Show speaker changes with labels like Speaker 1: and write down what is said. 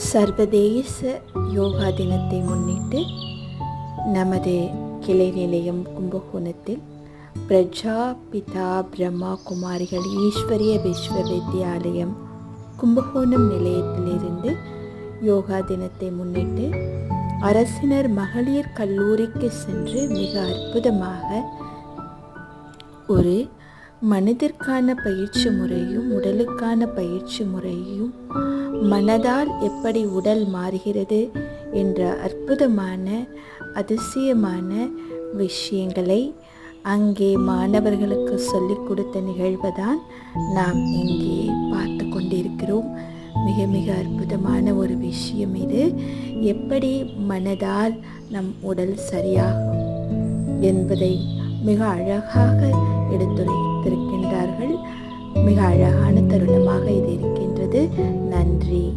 Speaker 1: சர்வதேச யோகா தினத்தை முன்னிட்டு நமது கிளை நிலையம் கும்பகோணத்தில் பிரஜாபிதா பிரம்மா குமாரிகள் ஈஸ்வரிய விஸ்வவித்யாலயம் கும்பகோணம் நிலையத்திலிருந்து யோகா தினத்தை முன்னிட்டு அரசினர் மகளிர் கல்லூரிக்கு சென்று மிக அற்புதமாக ஒரு மனதிற்கான பயிற்சி முறையும் உடலுக்கான பயிற்சி முறையும் மனதால் எப்படி உடல் மாறுகிறது என்ற அற்புதமான அதிசயமான விஷயங்களை அங்கே மாணவர்களுக்கு சொல்லிக் கொடுத்த நிகழ்வுதான் நாம் இங்கே பார்த்து கொண்டிருக்கிறோம். மிக மிக அற்புதமான ஒரு விஷயம் இது. எப்படி மனதால் நம் உடல் சரியாகும் என்பதை மிக அழகாக எடுத்துரைத்திருக்கின்றார்கள். மிக அழகான தருணமாக இது இருக்கின்றது. நன்றி.